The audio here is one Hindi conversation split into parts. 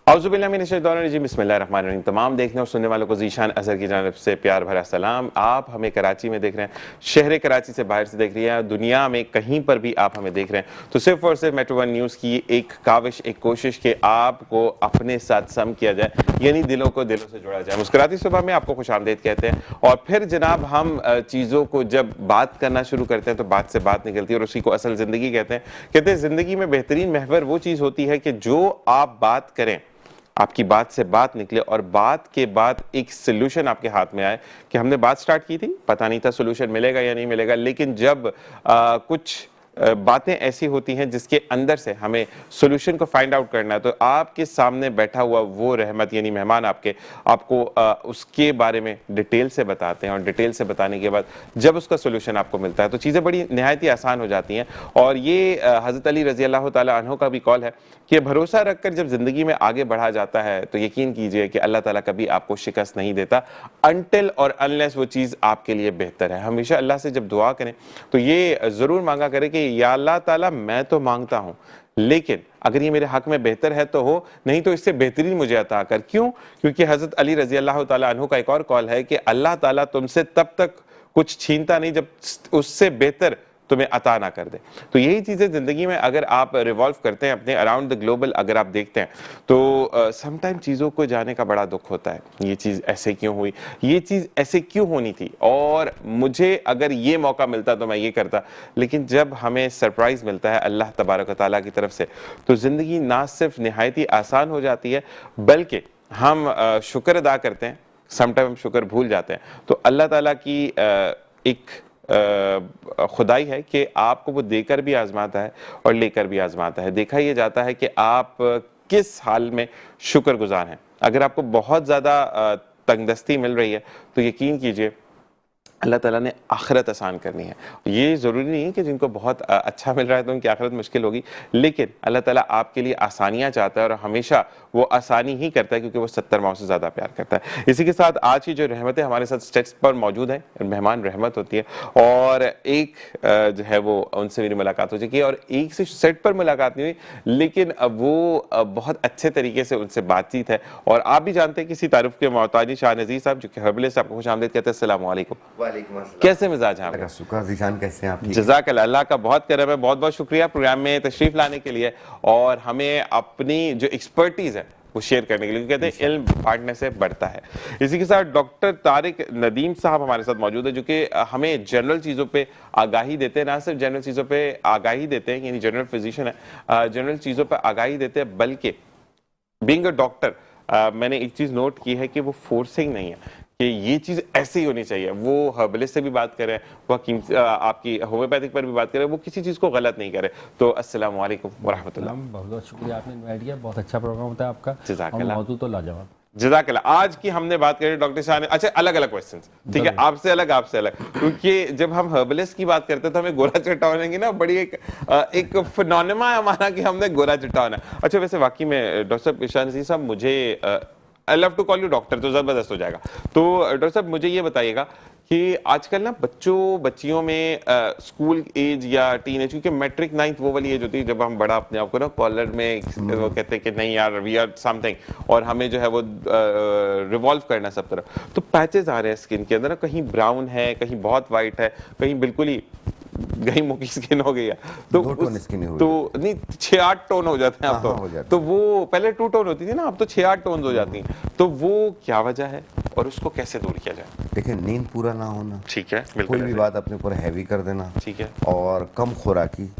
बिस्मिल्लाहिर्रहमानिर्रहीम। तमाम देखने और सुनने वालों को ज़ीशान अज़हर की जानिब से प्यार भरा सलाम। आप हमें कराची में देख रहे हैं, शहर कराची से बाहर से देख रही हैं, दुनिया में कहीं पर भी आप हमें देख रहे हैं, तो सिर्फ और सिर्फ मेट्रो वन न्यूज़ की एक काविश, एक कोशिश कि आपको अपने साथ सम किया जाए, यानी दिलों को दिलों से जोड़ा जाए। मुस्कुराती सुबह में आपको खुशामदीद कहते हैं। और फिर जनाब हम चीज़ों को जब बात करना शुरू करते हैं तो बात से बात निकलती है और उसी को असल ज़िंदगी कहते हैं। कहते हैं ज़िंदगी में बेहतरीन महवर वो चीज़ होती है कि जो आप बात करें, आपकी बात से बात निकले और बात के बाद एक सोल्यूशन आपके हाथ में आए कि हमने बात स्टार्ट की थी, पता नहीं था सोल्यूशन मिलेगा या नहीं मिलेगा, लेकिन जब कुछ बातें ऐसी होती हैं जिसके अंदर से हमें सोल्यूशन को फाइंड आउट करना है, तो आपके सामने बैठा हुआ वो रहमत यानी मेहमान आपको उसके बारे में डिटेल से बताते हैं और डिटेल से बताने के बाद जब उसका सोल्यूशन आपको मिलता है तो चीज़ें बड़ी निहायत ही आसान हो जाती हैं। और ये हज़रत अली रज़ी अल्लाह ताला अन्हु का भी कॉल है कि भरोसा रखकर जब ज़िंदगी में आगे बढ़ा जाता है तो यकीन कीजिए कि अल्लाह ताला कभी आपको शिकस्त नहीं देता अनटिल और अनलेस वो चीज़ आपके लिए बेहतर है। हमेशा अल्लाह से जब दुआ करें तो ये ज़रूर मांगा करें कि या अल्लाह ताला मैं तो मांगता हूँ, लेकिन अगर ये मेरे हक में बेहतर है तो हो, नहीं तो इससे बेहतरीन मुझे अता कर। क्यों? क्योंकि हज़रत अली रज़ी अल्लाह ताला अन्हु का एक और कॉल है कि अल्लाह ताला तुमसे तब तक कुछ छीनता नहीं जब उससे बेहतर तुम्हें अता ना कर दे। तो यही चीज़ें ज़िंदगी में अगर आप रिवॉल्व करते हैं अपने अराउंड द ग्लोबल, अगर आप देखते हैं तो समटाइम चीज़ों को जाने का बड़ा दुख होता है। ये चीज़ ऐसे क्यों हुई, ये चीज़ ऐसे क्यों होनी थी, और मुझे अगर ये मौका मिलता तो मैं ये करता। लेकिन जब हमें सरप्राइज़ मिलता है अल्लाह तबारक व तआला की तरफ से, तो ज़िंदगी ना सिर्फ निहायत ही आसान हो जाती है, बल्कि हम शुक्र अदा करते हैं, समटाइम हम शुक्र भूल जाते हैं। तो अल्लाह ताला की एक खुदाई है कि आपको वो देकर भी आजमाता है और लेकर भी आजमाता है। देखा यह जाता है कि आप किस हाल में शुक्रगुजार हैं। अगर आपको बहुत ज़्यादा तंगदस्ती मिल रही है तो यकीन कीजिए अल्लाह ताला ने आखिरत आसान करनी है। ये ज़रूरी नहीं है कि जिनको बहुत अच्छा मिल रहा है तो उनकी आखिरत मुश्किल होगी, लेकिन अल्लाह ताला आपके लिए आसानियाँ चाहता है और हमेशा वो आसानी ही करता है क्योंकि वो 70 माओं से ज़्यादा प्यार करता है। इसी के साथ आज की जो रहमतें हमारे साथ स्टेज पर मौजूद हैं, मेहमान रहमत होती है, और एक जो है वो उनसे मेरी मुलाकात हो चुकी है और एक से सेट पर मुलाकात नहीं हुई, लेकिन वो बहुत अच्छे तरीके से उनसे बातचीत है। और आप भी जानते हैं किसी तारुफ के मोहताजी शाह नज़ीर साहब जो कि हर्बलिस्ट, आपको खुशामदीद कहते हैं। अस्सलाम वालेकुम। कैसे मिजाज हैं आप? शुक्र ज़ीशान, कैसे हैं आप? जज़ाकल्लाह, अल्लाह का बहुत करम है, बहुत बहुत शुक्रिया प्रोग्राम में तशरीफ लाने के लिए और हमें अपनी जो एक्सपर्टीज है वो शेयर करने के लिए। कहते हैं इल्म बांटने से बढ़ता है। इसी के साथ डॉक्टर तारिक नदीम साहब हमारे साथ मौजूद है जो कि हमें जनरल चीज़ों पे आगाही देते हैं, ना सिर्फ जनरल चीज़ों पे आगाही देते हैं, यानी जनरल फिजिशियन है, जनरल चीज़ों पर आगाही देते हैं, बल्कि बीइंग अ डॉक्टर मैंने एक चीज़ नोट की है कि वो फोर्सिंग नहीं है कि ये चीज़ ऐसे ही होनी चाहिए। वो हर्बलिस्ट से भी बात करें, वो आपकी होम्योपैथिक पर भी बात करें, वो किसी चीज़ को गलत नहीं करे। तो अस्सलाम वालेकुम व रहमतुल्लाह। बहुत बहुत शुक्रिया, आपने इनवाइट किया, बहुत अच्छा प्रोग्राम होता है आपका। जज़ाकल्लाह। मौजूद तो लाजवाब। जज़ाकल्लाह। आज की हमने बात करी डॉक्टर शाह ने, अच्छा अलग अलग क्वेश्चन, ठीक है, आपसे अलग आपसे अलग, क्योंकि जब हम हर्बलिस्ट की बात करते हैं तो हमें गोरा चिट्टा होने की ना बड़ी एक फिनोनिमा है हमारा कि हमने गोरा चिट्टा होना है। अच्छा वैसे वाकई में डॉक्टर साहब शाह नज़ीर साहब, मुझे I love to call you doctor तो जबरदस्त हो जाएगा। तो डॉक्टर साहब मुझे ये बताइएगा कि आजकल ना बच्चियों में स्कूल एज या टीन एज, क्योंकि मैट्रिक 9th वो वाली एज होती है जब हम बड़ा अपने आप को ना कॉलर में वो कहते हैं कि नहीं यार वी आर समथिंग, और हमें जो है वो रिवॉल्व करना सब तरफ। तो पैचेस आ रहे हैं स्किन के अंदर, कहीं ब्राउन है, कहीं बहुत वाइट है, कहीं बिल्कुल ही गई मुकी स्किन हो गई है। तो नहीं 6-8 टोन हो जाते हैं अब तो वो पहले 2 टोन होती थी ना, अब तो 6-8 टोन हो जाती हैं। तो वो क्या वजह है और उसको कैसे दूर किया जाए? देखिए, नींद पूरा ना होना, ठीक है, कोई भी बात अपने ऊपर हैवी कर देना, ठीक है, और कम खुराकी,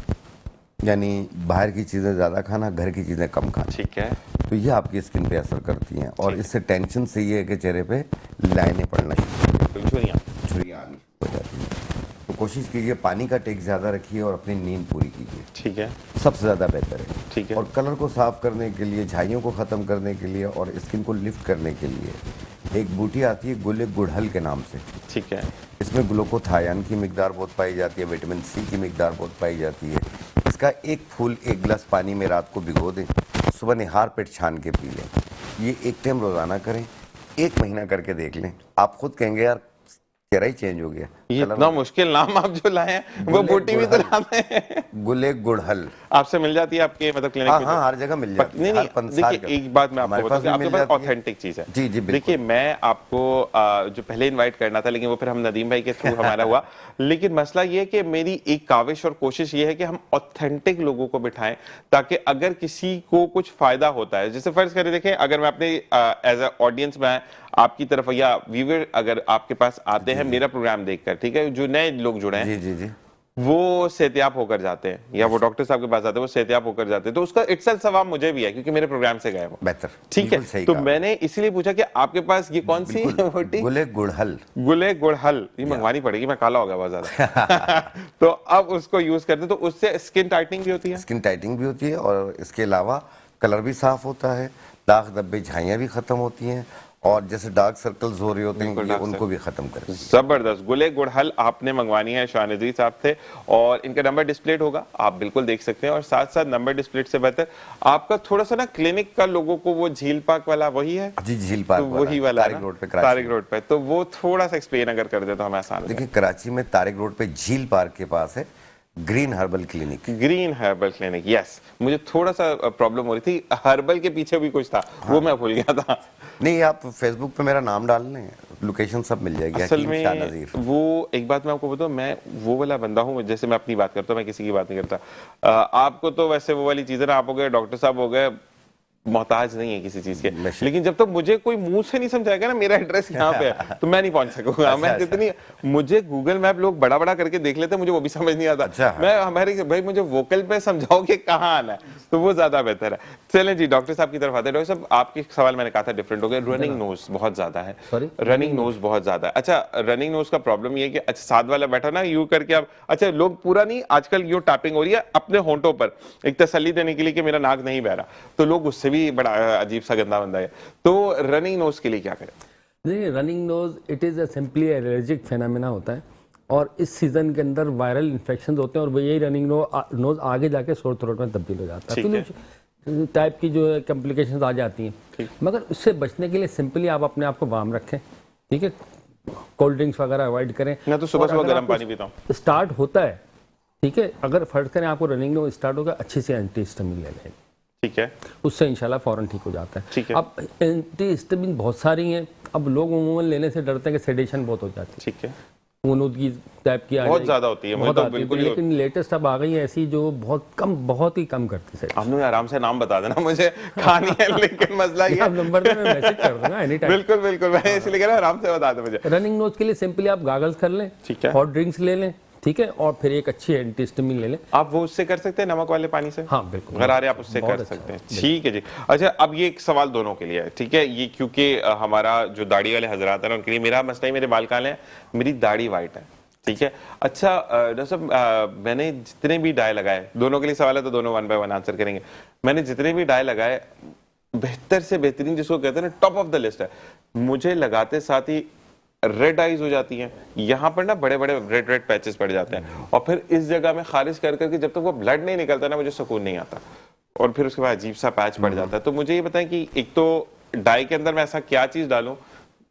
यानी बाहर की चीज़ें ज़्यादा खाना, घर की चीज़ें कम खाना, ठीक है, तो ये आपकी स्किन पे असर करती हैं। और इससे टेंशन से ये है कि चेहरे पे लाइनें पड़ना शुरू, छुरियाँ आनी हो जाती हैं। तो कोशिश कीजिए पानी का टेक ज़्यादा रखिए और अपनी नींद पूरी कीजिए, ठीक है, सबसे ज़्यादा बेहतर है, ठीक है। और कलर को साफ करने के लिए, झाइयों को ख़त्म करने के लिए और स्किन को लिफ्ट करने के लिए एक बूटी आती है गुल गुड़हल के नाम से, ठीक है। इसमें ग्लूकोथायान की मिकदार बहुत पाई जाती है, विटामिन सी की मिकदार बहुत पाई जाती है। इसका एक फूल 1 गिलास पानी में रात को भिगो दें, सुबह निहार पेट छान के पी लें। ये एक टाइम रोज़ाना करें, 1 महीना करके देख लें, आप खुद कहेंगे यार चेहरा ही चेंज हो गया। ये इतना मुश्किल नाम आप जो लाए हैं वो बूटी भी तो लाते हैं। गुले गुड़हल आपसे मिल जाती है आपके मतलब क्लिनिक हाँ में? हाँ, हर जगह मिल जाती है। नहीं हर नहीं, 5 साल देखिए का। एक बात मैं आपको हमारे बताऊं पास कि भी आपके मिल पास जाती है। ऑथेंटिक चीज है। जी जी बिल्कुल। देखिए मैं आपको जो पहले इनवाइट करना था, लेकिन वो फिर हम नदीम भाई के थ्रू हमारा हुआ। लेकिन मसला ये है कि मेरी एक काविश और कोशिश ये है कि हम ऑथेंटिक लोगों को बिठाएं, ताकि अगर किसी को कुछ फायदा होता है, जैसे फर्ज करें देखें अगर मैं अपने एज अ ऑडियंस में आपकी तरफ या व्यूअर अगर आपके पास आते हैं मेरा प्रोग्राम देखकर, ठीक है, जो नए लोग जुड़े हैं जी जी जी वो सेहतियाब होकर जाते हैं या वो डॉक्टर साहब के पास आते हैं वो सेहतियाब होकर जाते हैं, तो उसका इटसेल्फ सवाब मुझे भी है क्योंकि मेरे प्रोग्राम से गए वो। बेहतर। ठीक है, बिल्कुल सही तो कहा। मैंने इसीलिए पूछा कि आपके पास ये कौन सी बिल्कुल, बूटी? गुले गुड़हल। गुले गुड़हल, ये मंगवानी पड़ेगी, मैं काला हो गया बहुत ज्यादा। तो अब उसको यूज करते हैं, तो उससे स्किन टाइटनिंग भी होती है? स्किन टाइटनिंग भी होती है और इसके अलावा कलर भी साफ होता है, दाग धब्बे झाइयाँ भी खत्म होती हैं और जैसे डार्क सर्कल्स हो रहे होते हैं ये उनको भी खत्म करती है। जबरदस्त। गुले गुड़हल आपने मंगवानी है, शाहनज़ीर साहब थे और इनका नंबर डिस्प्लेड होगा, आप बिल्कुल देख सकते हैं। और साथ साथ नंबर डिस्प्लेड से बेहतर आपका थोड़ा सा ना क्लिनिक का लोगों को वो झील पार्क वाला वही है? जी झील पार्क तो वही वाला तारिक रोड पे, तारिक रोड पे, तो वो थोड़ा सा एक्सप्लेन अगर कर दे तो हमें आसान हो देखिए कराची में तारिक रोड पे झील पार्क के पास है green herbal clinic. Green herbal clinic, yes. मुझे थोड़ा सा प्रॉब्लम हो रही थी, हर्बल के पीछे भी कुछ था, वो मैं भूल गया था। नहीं आप फेसबुक पे मेरा नाम डाल लें, लोकेशन सब मिल जाएगी। असल हकीम में शाहनज़ीर। वो एक बात मैं आपको बताऊं, मैं वो वाला बंदा हूं, जैसे मैं अपनी बात करता हूं मैं किसी की बात नहीं करता। आपको तो वैसे वो वाली चीजें ना, आप हो गए डॉक्टर साहब हो गए, मोहताज नहीं है किसी चीज के, लेकिन जब तक मुझे कोई मुंह से नहीं समझाएगा ना मेरा एड्रेस यहाँ पे है तो मैं नहीं पहुंच सकूंगा। मैं जितनी मुझे गूगल मैप लोग बड़ा बड़ा करके देख लेते हैं, मुझे वो भी समझ नहीं आता। मैं हमारे भाई मुझे वोकल पे समझाओ कि कहाँ आना है, तो वो ज्यादा बेहतर है। चलें जी डॉक्टर साहब की तरफ आते हैं। डॉक्टर साहब आपके सवाल मैंने कहा था डिफरेंट हो गया, रनिंग नोज बहुत ज्यादा है। रनिंग नोज बहुत ज्यादा है। अच्छा रनिंग नोज का प्रॉब्लम ये है कि अच्छा साथ वाला बैठा ना यूं करके आप, अच्छा लोग पूरा नहीं, आजकल यूं टैपिंग हो रही है अपने होंठों पर एक तसल्ली देने के लिए कि मेरा नाक नहीं बह रहा, तो लोग उससे भी बड़ा अजीब सा गंदा बंदा है। तो रनिंग नोज के लिए क्या करें? देखिए running nose it is a simply allergic phenomena होता है और इस सीजन के अंदर वायरल इन्फेक्शन होते हैं और वही रनिंग नोज आगे जाके सोर थ्रोट में तब्दील हो जाता है। तो टाइप की जो है कॉम्प्लिकेशंस आ जाती हैं, मगर उससे बचने के लिए सिंपली आप अपने आप को वार्म रखें, ठीक है, कोल्ड ड्रिंक्स वगैरह अवॉइड करें। मैं तो सुबह सुबह गर्म पानी पीता हूँ। स्टार्ट होता है, ठीक है, अगर फर्ज करें आपको रनिंग नोज स्टार्ट होगा, अच्छी से एंटीहिस्टामिन ले लें, ठीक है, उससे इंशाल्लाह फौरन ठीक हो जाता है। ठीक है। अब एंटीहिस्टामिन बहुत सारी हैं, अब लोग उमूमन लेने से डरते हैं कि सेडेशन बहुत हो जाती है, ठीक है, की टाइप की बहुत ज्यादा होती है, बहुत आती है, लेकिन लेटेस्ट अब आ गई है ऐसी जो बहुत ही कम करती है। आपने आराम से नाम बता देना, मुझे खानी है लेकिन मसला ये आप नंबर पे मैं मैसेज कर दूंगा एनी टाइम। बिल्कुल बिल्कुल, मैं इसलिए कह रहा हूं आराम से बता दो मुझे। रनिंग नोज के लिए सिंपली आप गागल्स कर लें, ठीक है, हॉट ड्रिंक्स ले लें, ठीक है, और फिर एक अच्छी एंटीहिस्टामिन ले लें। आप वो उससे कर सकते हैं नमक वाले पानी से? हाँ बिल्कुल, गरारे आप उससे कर सकते हैं। ठीक है जी। अच्छा अब ये एक सवाल दोनों के लिए है, ठीक है, ये क्योंकि हमारा जो दाढ़ी वाले हजरात है ना उनके लिए, मेरा मसला ही मेरे बाल काले हैं, मेरी दाढ़ी वाइट है, ठीक है। अच्छा डॉक्टर साहब मैंने जितने भी डाई लगाए, दोनों के लिए सवाल है तो दोनों 1 बाय 1 आंसर करेंगे, मैंने जितने भी डाई लगाए बेहतर से बेहतरीन जिसको कहते हैं ना टॉप ऑफ द लिस्ट है, मुझे लगाते साथ ही रेड आइज हो जाती हैं, यहाँ पर ना बड़े बड़े रेड रेड पैचेस पड़ जाते हैं और फिर इस जगह में खारिज कर करके जब तक वो ब्लड नहीं निकलता ना मुझे सुकून नहीं आता और फिर उसके बाद अजीब सा पैच पड़ जाता है। तो मुझे ये बताएं कि एक तो डाई के अंदर मैं ऐसा क्या चीज डालूं,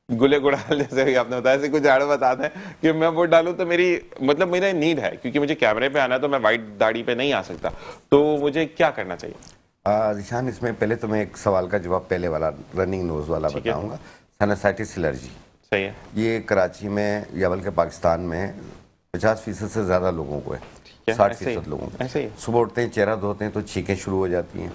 गुले गुड़ाल जैसे भी आपने बताया, ऐसे कुछ झाड़ बता दें कि मैं वो डालूं तो मेरी मतलब मेरा नीड है, क्योंकि मुझे कैमरे पे आना है तो मैं वाइट दाढ़ी पे नहीं आ सकता, तो मुझे क्या करना चाहिए? जिशान इसमें पहले तो मैं एक सवाल का जवाब पहले वाला रनिंग नोज वाला बताऊंगा। साइनसाइटिस एलर्जी सही है, ये कराची में या बल्कि पाकिस्तान में 50% से ज्यादा लोगों को है, 60% लोगों को। सुबह उठते हैं चेहरा धोते हैं तो छींकें शुरू हो जाती हैं,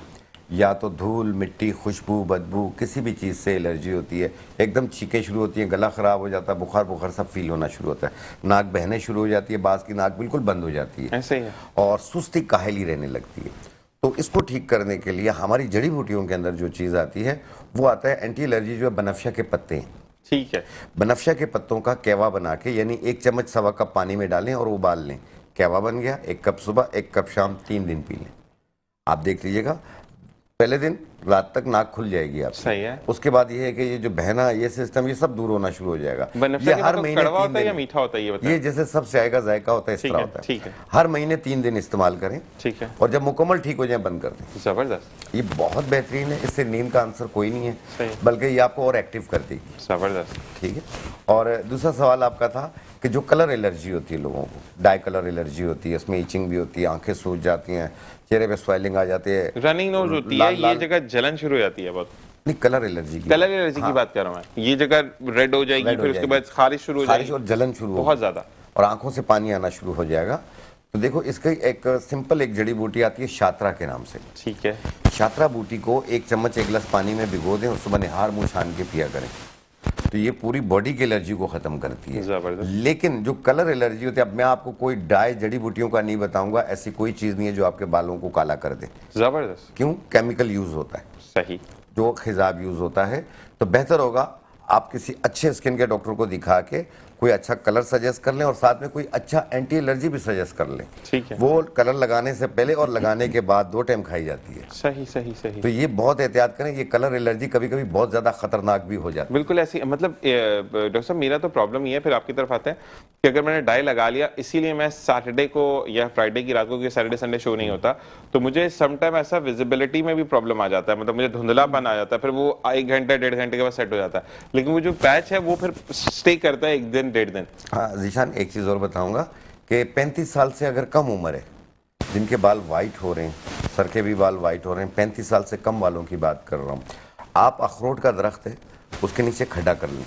या तो धूल मिट्टी खुशबू बदबू किसी भी चीज़ से एलर्जी होती है, एकदम छींकें शुरू होती हैं, गला ख़राब हो जाता है, बुखार बुखार सब फील होना शुरू होता है, नाक बहने शुरू हो जाती है, बाज़ की नाक बिल्कुल बंद हो जाती है, ऐसे ही है, और सुस्ती काहली रहने लगती है। तो इसको ठीक करने के लिए हमारी जड़ी बूटियों के अंदर जो चीज़ आती है वो आता है एंटी एलर्जी, जो है बनफशा के पत्ते हैं, ठीक है, बनफशा के पत्तों का कहवा बना के यानी 1 चम्मच सवा कप पानी में डालें और उबाल लें, कहवा बन गया, 1 कप सुबह 1 कप शाम 3 दिन पी लें। आप देख लीजिएगा पहले दिन रात तक नाक खुल जाएगी आप। सही है। उसके बाद ये है कि ये जो बहना, ये सिस्टम, ये सब दूर होना शुरू हो जाएगा। बनफशा ये के हर मतलब महीने कड़वा 3 होता है या दिन, मीठा होता है ये बताएं? ये जैसे सब चाय का जायका होता है इस ठीक तरह है, होता है। ठीक है। हर महीने 3 दिन इस्तेमाल करें, ठीक है। और जब मुकम्मल ठीक हो जाए बंद कर दें। जबरदस्त, ये बहुत बेहतरीन है, इससे नींद का आंसर कोई नहीं सही है, है। बल्कि ये आपको और एक्टिव कर देगी। जबरदस्त। ठीक है। और दूसरा सवाल आपका था कि जो कलर एलर्जी होती है लोगों को, डाई कलर एलर्जी होती है, इसमें इचिंग भी होती है, आंखें सूज जाती हैं, चेहरे पे स्वेलिंग आ जाती है, रनिंग नोज होती है, ये जगह जलन शुरू हो जाती है बहुत। नहीं, कलर एलर्जी की, कलर एलर्जी की बात कर रहा हूँ मैं। ये जगह रेड हो जाएगी, रेड हो फिर उसके जाएगी। बाद खारिश शुरू हो खारिश जाएगी और जलन शुरू होगी, बहुत ज्यादा। और आंखों से पानी आना शुरू हो जाएगा। तो देखो, इसका एक सिंपल एक जड़ी बूटी आती है शात्रा के नाम से। ठीक है। शात्रा बूटी को 1 चम्मच 1 गिलास पानी में भिगो दें और सुबह निहार मुंह छान के पिया करें, तो ये पूरी बॉडी की एलर्जी को खत्म करती है। जबरदस्त। लेकिन जो कलर एलर्जी होती है, अब मैं आपको कोई डाई जड़ी बूटियों का नहीं बताऊंगा, ऐसी कोई चीज नहीं है जो आपके बालों को काला कर दे। जबरदस्त। क्यों? केमिकल यूज होता है, सही। जो खिजाब यूज होता है। तो बेहतर होगा आप किसी अच्छे स्किन के डॉक्टर को दिखा के कोई अच्छा कलर सजेस्ट कर लें, और साथ में कोई अच्छा एंटी एलर्जी भी सजेस्ट कर लें। ठीक है। वो कलर लगाने से पहले और लगाने के बाद 2 टाइम खाई जाती है। सही सही सही। तो ये बहुत एहतियात करें, ये कलर एलर्जी कभी कभी बहुत ज्यादा खतरनाक भी हो जाती है। बिल्कुल ऐसी, मतलब डॉक्टर साहब मेरा तो प्रॉब्लम ये है, फिर आपकी तरफ आते हैं कि अगर मैंने डाई लगा लिया, इसीलिए मैं सैटरडे को या फ्राइडे की रात को, क्योंकि सैटरडे संडे शो नहीं होता, तो मुझे समटाइम ऐसा विजिबिलिटी में भी प्रॉब्लम आ जाता है, मतलब मुझे धुंधलापन आ जाता है, फिर वो 1 घंटा 1.5 घंटे के बाद सेट हो जाता है। लेकिन वो जो पैच है वो फिर स्टे करता है 1 दिन 1.5 दिन। हाँ जीशान, एक चीज और बताऊंगा कि 35 साल से अगर कम उम्र है, जिनके बाल वाइट हो रहे हैं, सर के भी बाल वाइट हो रहे हैं, 35 साल से कम वालों की बात कर रहा हूँ, आप अखरोट का दरख्त है उसके नीचे खड्डा कर लें,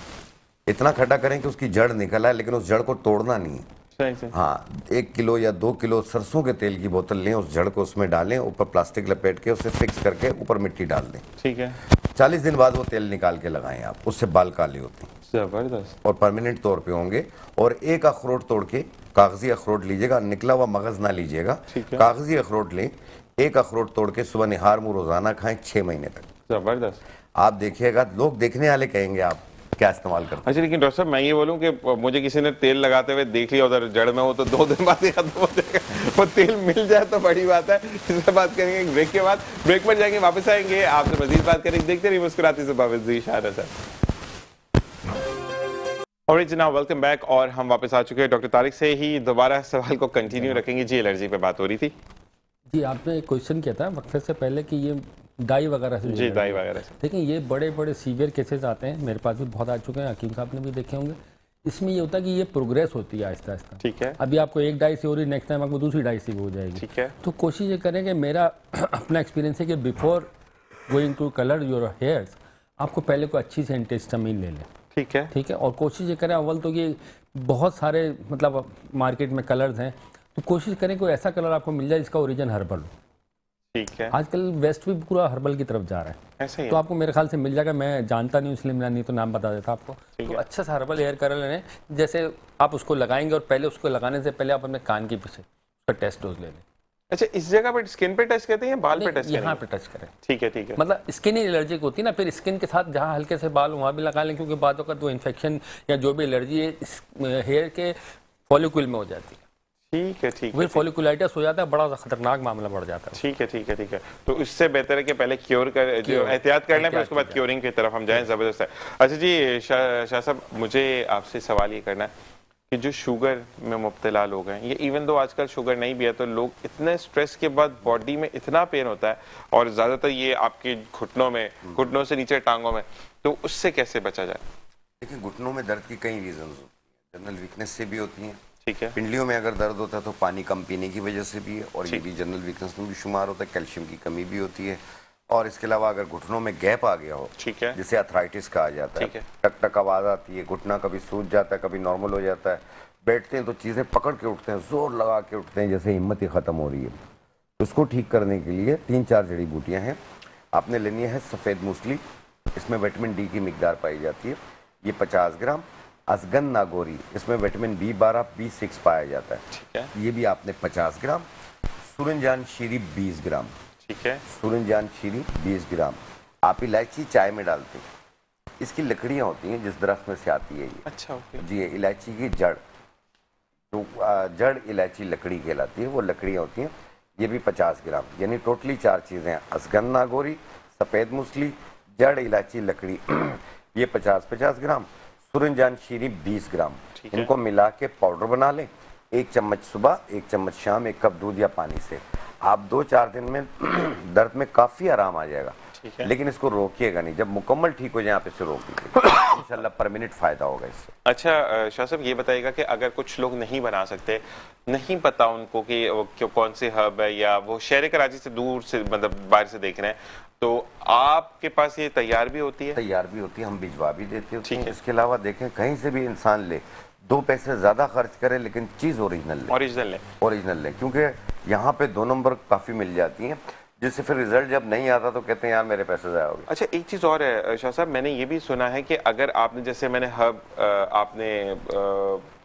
इतना खड्डा करें कि उसकी जड़ निकल आए, लेकिन उस जड़ को तोड़ना नहीं है। सही सही। हाँ, 1 किलो या 2 किलो सरसों के तेल की बोतल लें, उस जड़ को उसमें डालें, ऊपर प्लास्टिक लपेट के उसे फिक्स करके ऊपर मिट्टी डाल दें। ठीक है। 40 दिन बाद वो तेल निकाल के लगाएं आप, उससे बाल काले होते हैं जबरदस्त। और परमानेंट तौर पे होंगे। और एक अखरोट तोड़ के, कागजी अखरोट लीजिएगा, निकला हुआ मगज ना लीजिएगा, ठीक है। कागजी अखरोट लें, एक अखरोट तोड़ के सुबह निहार मुंह रोजाना खाएं 6 महीने तक। जबरदस्त। आप देखिएगा, लोग देखने वाले कहेंगे आप क्या इस्तेमाल करते अच्छा, लेकिन डॉक्टर साहब मैं ये बोलूं कि मुझे किसी ने तेल लगाते हुए देख लिया उधर जड़ में हो, तो 2 दिन बाद ही खत्म हो जाएगा। वो तेल मिल जाए तो बड़ी बात है। इस पर बात करेंगे ब्रेक के बाद। ब्रेक पर जाएंगे, वापस आएंगे, आपसे मजीद बात करेंगे। देखते रहिए मुस्कुराते से बाबा जी शाह सर। और जनाब वेलकम बैक, और हम वापस आ चुके हैं। डॉक्टर तारिक से ही दोबारा सवाल को कंटिन्यू रखेंगे। जी, एलर्जी पे बात हो रही थी। जी, आपने एक क्वेश्चन किया था वक्फे से पहले कि ये डाई वगैरह से, जी, डाई वगैरह से, लेकिन ये बड़े बड़े सीवियर केसेस आते हैं, मेरे पास भी बहुत आ चुके हैं, हकीम साहब ने भी देखे होंगे। इसमें ये होता है कि ये प्रोग्रेस होती है आहिस्ता आहिस्ता। ठीक है। अभी आपको एक डाई से हो रही, नेक्स्ट टाइम आपको दूसरी डाई से भी हो जाएगी। ठीक है। तो कोशिश ये करें कि मेरा अपना एक्सपीरियंस है कि before going to colour your hairs, आपको पहले कोई अच्छी से एंटीहिस्टामिन ले लें। ठीक है। ठीक है। और कोशिश ये करें, अव्वल तो ये बहुत सारे मतलब मार्केट में कलर्स हैं, तो कोशिश करें कोई ऐसा कलर आपको मिल जाए जिसका ओरिजिन हर्बल हो। ठीक है। आजकल वेस्ट भी पूरा हर्बल की तरफ जा रहा है, ऐसा ही तो है। आपको मेरे ख्याल से मिल जाएगा। मैं जानता नहीं हूँ इसलिए मैं नहीं तो नाम बता देता आपको। तो अच्छा सा हर्बल हेयर कलर लें, जैसे आप उसको लगाएंगे और पहले उसको लगाने से पहले आप अपने कान के पीछे उसका टेस्ट डोज ले लें। अच्छा, इस जगह पे स्किन पे टच करते हैं या बाल पे टच यहाँ करेंगे? पे टच करें। ठीक है। ठीक है। मतलब स्किन ही एलर्जिक होती है ना, फिर स्किन के साथ जहाँ हल्के से बाल वहाँ भी लगा लें, क्योंकि बाद वक्त वो इन्फेक्शन या जो भी एलर्जी है हेयर के फॉलिक्यूल में हो जाती है। ठीक है। ठीक फिर है। फॉलिकुलाइटिस हो जाता है, बड़ा खतरनाक मामला बढ़ जाता है। ठीक है। ठीक है। ठीक है। तो इससे बेहतर है कि पहले क्योर कर, जो एहतियात कर लें, फिर उसके बाद क्योरिंग की तरफ हम जाएं। जबरदस्त है। अच्छा जी, शाह साहब, मुझे आपसे सवाल ये करना है कि जो शुगर में मुब्तला लोग हैं, ये इवन दो आजकल शुगर नहीं भी है, तो लोग इतने स्ट्रेस के बाद बॉडी में इतना पेन होता है, और ज्यादातर ये आपके घुटनों में, घुटनों से नीचे टांगों में, तो उससे कैसे बचा जाए? देखिए, घुटनों में दर्द की कई रीजंस होती हैं, जनरल वीकनेस से भी होती हैं। ठीक है। पिंडलियों में अगर दर्द होता है तो पानी कम पीने की वजह से भी है, और ये भी जनरल वीकनेस में भी शुमार होता है। कैल्शियम की कमी भी होती है, और इसके अलावा अगर घुटनों में गैप आ गया हो, ठीक है, जिसे अर्थराइटिस कहा जाता है, ठीक है। टक टक आवाज आती है, घुटना कभी सूज जाता है, कभी नॉर्मल हो जाता है, बैठते हैं तो चीजें पकड़ के उठते हैं, जोर लगा के उठते हैं, जैसे हिम्मत ही खत्म हो रही है। तो उसको ठीक करने के लिए 3-4 जड़ी बूटियां हैं। आपने लेनी है सफेद मूसली, इसमें विटामिन डी की मिकदार पाई जाती है, ये 50 ग्राम। असगन नागोरी, इसमें विटामिन B12, B6 पाया जाता है, ठीक है, ये भी आपने 50 ग्राम। सूरजजान शीरी 20 ग्राम, ठीक है, सूरजजान शीरी 20 ग्राम। आप इलायची चाय में डालते हैं, इसकी लकड़ियां होती हैं जिस दरख्त में से आती है ये, अच्छा, ओके, जी, इलायची की जड़, तो जड़ इलायची लकड़ी कहलाती है, वो लकड़ियां होती हैं, ये भी 50 ग्राम। यानी टोटली 4 चीज़ें हैं, असगन नागोरी, सफ़ेद मूसली, जड़ इलायची लकड़ी ये 50-50 ग्राम, सुरंजान शीरी 20 ग्राम, ठीक है। इनको मिला के पाउडर बना लें। 1 चम्मच सुबह, 1 चम्मच शाम, 1 कप दूध या पानी से आप 2-4 दिन में दर्द में काफ़ी आराम आ जाएगा। ठीक है। लेकिन इसको रोकिएगा नहीं, जब मुकम्मल ठीक हो जाए आप इसे रोक दीजिएगा, इंशाल्लाह पर मिनट फ़ायदा होगा इससे। अच्छा शाह साहब, ये बताइएगा कि अगर कुछ लोग नहीं बना सकते, नहीं पता उनको कि वो कौन से हर्ब है, या वो शहर कराची से दूर से मतलब बाहर से देख रहे हैं, तो आपके पास ये तैयार भी होती है? तैयार भी होती है, हम भिजवा भी देते ठीक हैं। है। इसके अलावा देखें, कहीं से भी इंसान ले, 2 पैसे ज़्यादा खर्च करे लेकिन चीज़ ओरिजिनल ले, ओरिजिनल ले, क्योंकि यहाँ पे 2 नंबर काफ़ी मिल जाती हैं, जिससे फिर रिजल्ट जब नहीं आता तो कहते हैं यार मेरे पैसे ज़ाया हो गए। अच्छा, एक चीज़ और है शाह साहब, मैंने ये भी सुना है कि अगर आपने, जैसे मैंने हर्ब आपने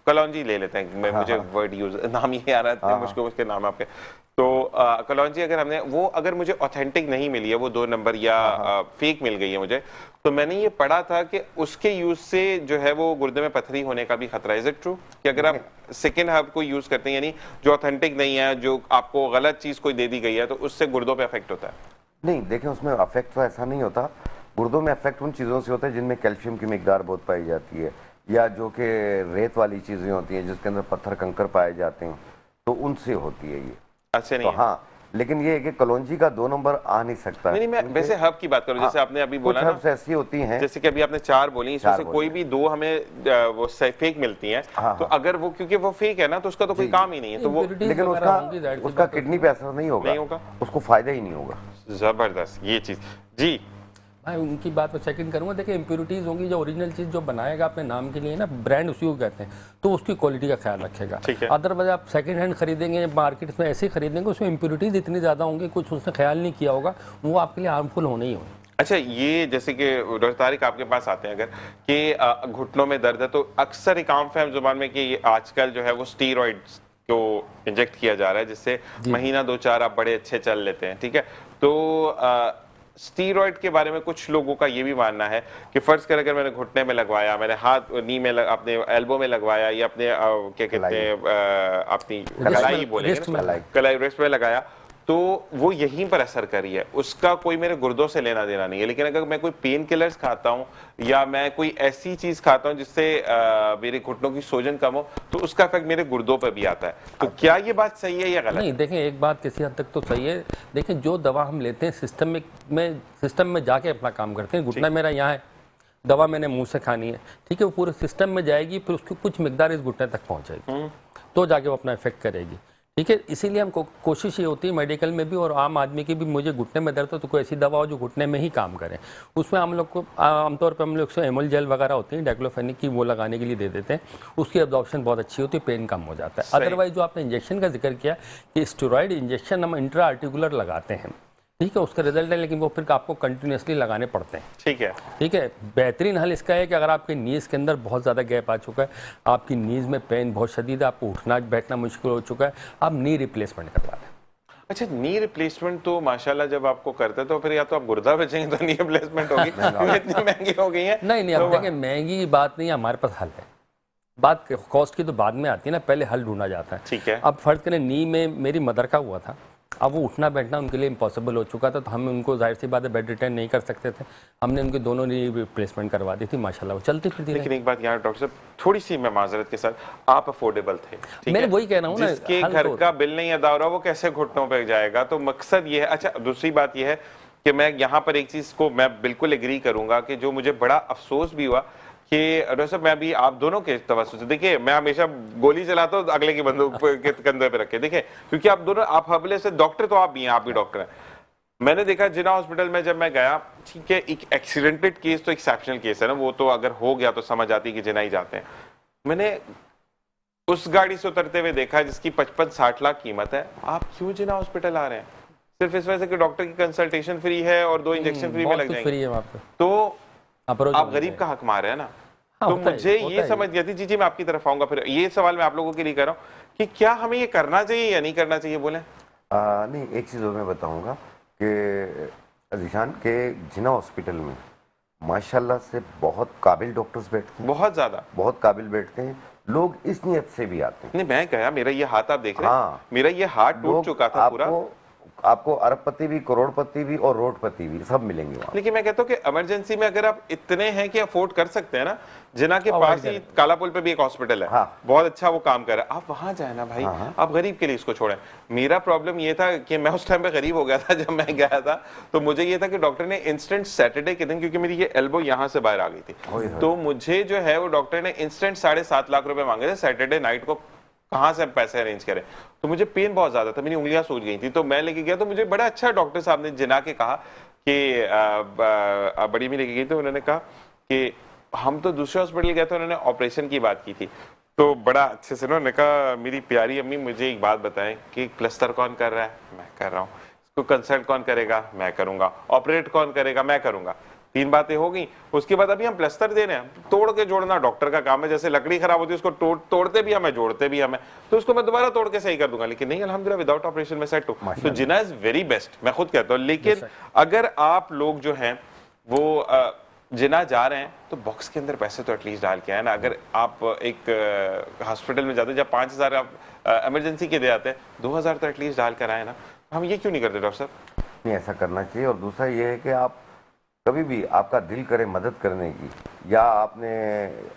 कलौंजी ले लेते हैं, मुझे वर्ड यूज नाम ये आ रहा है, मुश्किल नाम है आपके, तो कलौंजी अगर हमने वो, अगर मुझे ऑथेंटिक नहीं मिली है, वो 2 नंबर या फेक मिल गई है मुझे, तो मैंने ये पढ़ा था कि उसके यूज से जो है वो गुर्दे में पथरी होने का भी खतरा है। इज इट ट्रू कि अगर आप सेकेंड हर्ब को यूज करते हैं, यानी जो ऑथेंटिक नहीं है, जो आपको गलत चीज कोई दे दी गई है, तो उससे गुर्दों पे अफेक्ट होता है? नहीं, देखें उसमें अफेक्ट तो ऐसा नहीं होता। गुर्दों में अफेक्ट उन चीज़ों से होता है जिनमें कैल्शियम की मिकदार बहुत पाई जाती है, या जो कि रेत वाली चीज़ें होती हैं जिसके अंदर पत्थर कंकर पाए जाते हैं, तो उनसे होती है ये। अच्छा, नहीं तो हाँ, लेकिन ये है कि कलौंजी का 2 नंबर आ नहीं सकता। नहीं, मैं वैसे हर्ब की बात करूं, जैसे आपने अभी बोला ना, हर्ब्स ऐसी होती हैं, जैसे कि अभी आपने 4 बोली, इसमें से कोई भी 2 हमें वो फेक मिलती हैं, तो अगर वो, क्योंकि वो फेक है ना, तो उसका तो कोई काम ही नहीं है, तो वो, लेकिन उसका किडनी पे असर नहीं होगा, उसको फायदा ही नहीं होगा। जबरदस्त ये चीज। जी मैं उनकी बात में सेकंड करूंगा। देखिए, इम्प्योरिटीज़ होंगी, जो ओरिजिनल चीज़ जो बनाएगा अपने नाम के लिए ना, ब्रांड उसी को कहते हैं, तो उसकी क्वालिटी का ख्याल रखेगा। ठीक है। अदरवाइज आप सेकंड हैंड खरीदेंगे, मार्केट में ऐसे ही खरीदेंगे, उसमें इम्प्योरिटीज़ इतनी ज़्यादा होंगी, कुछ उसने ख्याल नहीं किया होगा, वो आपके लिए हार्मफुल होने ही होंगे। अच्छा, ये जैसे कि डॉक्टर तारिक आपके पास आते हैं अगर कि घुटनों में दर्द है, तो अक्सर एक आम फहम जुबान में कि ये आजकल जो है वो स्टीरॉइड्स को इंजेक्ट किया जा रहा है, जिससे महीना 2-4 आप बड़े अच्छे चल लेते हैं, ठीक है। तो स्टीरॉइड के बारे में कुछ लोगों का ये भी मानना है कि फर्ज कर अगर मैंने घुटने में लगवाया, मैंने हाथ नी में अपने एल्बो में लगवाया, या अपने क्या कहते हैं अपनी कलाई बोलेंगे, कलाई रिस्ट में लगाया, तो वो यहीं पर असर करी है, उसका कोई मेरे गुर्दों से लेना देना नहीं है। लेकिन अगर मैं कोई पेन किलर्स खाता हूँ, या मैं कोई ऐसी चीज खाता हूँ जिससे मेरे घुटनों की सोजन कम हो, तो उसका इफेक्ट मेरे गुर्दों पर भी आता है। तो क्या ये बात सही है या गलत? नहीं, देखें, एक बात किसी हद तक तो सही है। देखें, जो दवा हम लेते हैं सिस्टम में जाके अपना काम करते हैं। घुटना मेरा यहाँ है, दवा मैंने मुंह से खानी है, ठीक है, वो पूरे सिस्टम में जाएगी, फिर उसकी कुछ मिकदार इस घुटने तक पहुंचेगी, तो जाके वो अपना इफेक्ट करेगी, ठीक है। इसीलिए हम कोशिश ये होती है मेडिकल में भी और आम आदमी की भी, मुझे घुटने में दर्द हो तो कोई ऐसी दवा हो जो घुटने में ही काम करे। उसमें हम लोग को आमतौर पर हम लोग से एमोल जेल वगैरह होती है, डाइक्लोफेनिक की, वो लगाने के लिए दे देते हैं, उसकी एब्जॉर्प्शन बहुत अच्छी होती है, पेन कम हो जाता है। अदरवाइज जो आपने इंजेक्शन का जिक्र किया कि स्टेरॉइड इंजेक्शन हम इंट्रा आर्टिकुलर लगाते हैं, ठीक है, उसका रिजल्ट है, लेकिन वो फिर आपको कंटिन्यूसली लगाने पड़ते हैं। ठीक है, ठीक है। बेहतरीन हल इसका है कि अगर आपके नीज़ के अंदर बहुत ज़्यादा गैप आ चुका है, आपकी नीज़ में पेन बहुत शदीद है, आपको उठना बैठना मुश्किल हो चुका है, आप नी रिप्लेसमेंट करवा लें। अच्छा, नी रिप्लेसमेंट तो माशाल्लाह जब आपको करते हैं तो फिर या तो आप गुर्दा बेचेंगे तो नी रिप्लेसमेंट होगी, इतनी महंगी हो गई है। नहीं, अब देखिए, महंगी बात नहीं है, हमारे पास हल है। बात कॉस्ट की तो बाद में आती है ना, पहले हल ढूंढा जाता है। ठीक है। अब फर्ज करें, नी में मेरी मदर का हुआ था, अब वो उठना बैठना उनके लिए इम्पॉसिबल हो चुका था, तो हम उनको जाहिर सी बात है बेड रिटर्न नहीं कर सकते थे, हमने उनके दोनों नी रिप्लेसमेंट करवा दी थी, माशाल्लाह वो चलती फिरती। लेकिन एक बात यहाँ डॉक्टर साहब, थोड़ी सी मैं माजरत के साथ, आप अफोर्डेबल थे, ठीक मैं है? वही कह रहा हूँ ना, जिसके घर का बिल नहीं अदा हो रहा वो कैसे घुटनों पे जाएगा, तो मकसद ये है। अच्छा, दूसरी बात ये है कि मैं यहाँ पर एक चीज को मैं बिल्कुल एग्री करूंगा कि जो मुझे बड़ा अफसोस भी हुआ कि डॉक्टर साहब, मैं अभी आप दोनों के तवज्जो से, देखिए मैं हमेशा गोली चलाता हूँ अगले की बंदूक के कंधे पे रखे, देखिए, क्योंकि आप दोनों, आप हवले से डॉक्टर तो आप भी हैं, आप भी डॉक्टर हैं। मैंने देखा जिना हॉस्पिटल में जब मैं गया, ठीक है, एक एक्सीडेंटेड केस तो एक्सेप्शनल केस है ना, वो तो अगर हो गया तो समझ आती कि जिना ही जाते हैं। मैंने उस गाड़ी से उतरते हुए देखा जिसकी 55-60 लाख कीमत है, आप क्यों जिना हॉस्पिटल आ रहे हैं? सिर्फ इस वजह से कि डॉक्टर की कंसल्टेशन फ्री है और 2 इंजेक्शन फ्री में लग जाएंगे, तो आप गरीब का हक मार रहे हैं ना। हाँ, तो मुझे ये समझ गया थी, जी मैं आपकी तरफ आऊंगा, फिर ये सवाल मैं आप लोगों के लिए कर रहा हूँ कि क्या हमें ये करना चाहिए या नहीं करना चाहिए, बोले? नहीं, एक चीज़ और मैं बताऊंगा कि अजीशान के जिना हॉस्पिटल में माशाल्लाह से बहुत काबिल डॉक्टर्स बैठते हैं, बहुत काबिल बैठते हैं, लोग इस नियत से भी आते हैं। नहीं, मैं कहा मेरा ये हाथ आप देख रहे हैं, मेरा ये हाथ टूट चुका था पूरा, आपको अरबपति भी, करोड़पति भी और रोडपति भी सब मिलेंगे वहाँ। लेकिन मैं कहता हूँ कि इमरजेंसी में अगर आप इतने हैं कि अफोर्ड कर सकते हैं ना, जिना के पास ही कालापुल पे भी एक हॉस्पिटल है, हाँ। बहुत अच्छा वो काम कर रहा है, आप वहां जाए ना भाई। आप गरीब के लिए इसको छोड़ें। मेरा प्रॉब्लम ये था कि मैं उस टाइम पे गरीब हो गया था जब मैं गया था, तो मुझे ये था कि डॉक्टर ने इंस्टेंट सैटरडे के दिन, क्योंकि मेरी ये एल्बो यहाँ से बाहर आ गई थी, तो मुझे जो है वो डॉक्टर ने इंस्टेंट 7.5 लाख रुपए मांगे थे सैटरडे नाइट को, कहाँ से पैसे अरेंज करें। तो मुझे पेन बहुत ज्यादा था, मेरी उंगलियां सूज गई थी, तो मैं लेके गया, तो मुझे बड़ा अच्छा डॉक्टर साहब ने जिना के कहा कि बड़ी में लेके गई, तो उन्होंने कहा कि हम तो दूसरे हॉस्पिटल गए थे, उन्होंने ऑपरेशन की बात की थी, तो बड़ा अच्छे से उन्होंने कहा मेरी प्यारी अम्मी मुझे एक बात बताएं कि प्लास्टर कौन कर रहा है, मैं कर रहा हूँ, इसको कंसल्ट कौन करेगा, मैं करूंगा, ऑपरेट कौन करेगा, मैं करूंगा। 3 बातें हो गई। उसके बाद अभी हम प्लास्टर दे रहे हैं, तोड़ के जोड़ना डॉक्टर का काम है, जैसे लकड़ी खराब होती है उसको तोड़ते भी हमें, जोड़ते भी हमें, तो उसको मैं दोबारा तोड़ के सही कर दूंगा। लेकिन नहीं, अल्हम्दुलिल्लाह विदाउट ऑपरेशन में सेट हूं, तो जिना इज वेरी बेस्ट, मैं खुद कहता हूं। लेकिन अगर आप लोग जो हैं वो जिना जा रहे हैं तो बॉक्स के अंदर पैसे तो एटलीस्ट डाल के आए ना। अगर आप एक हॉस्पिटल में जाते हैं जब 5,000 आप इमरजेंसी के दे आते हैं, 2,000 तो एटलीस्ट डाल कर आए ना। हम ये क्यों नहीं करते डॉक्टर साहब? नहीं, ऐसा करना चाहिए। और दूसरा ये है कि आप कभी भी आपका दिल करे मदद करने की, या आपने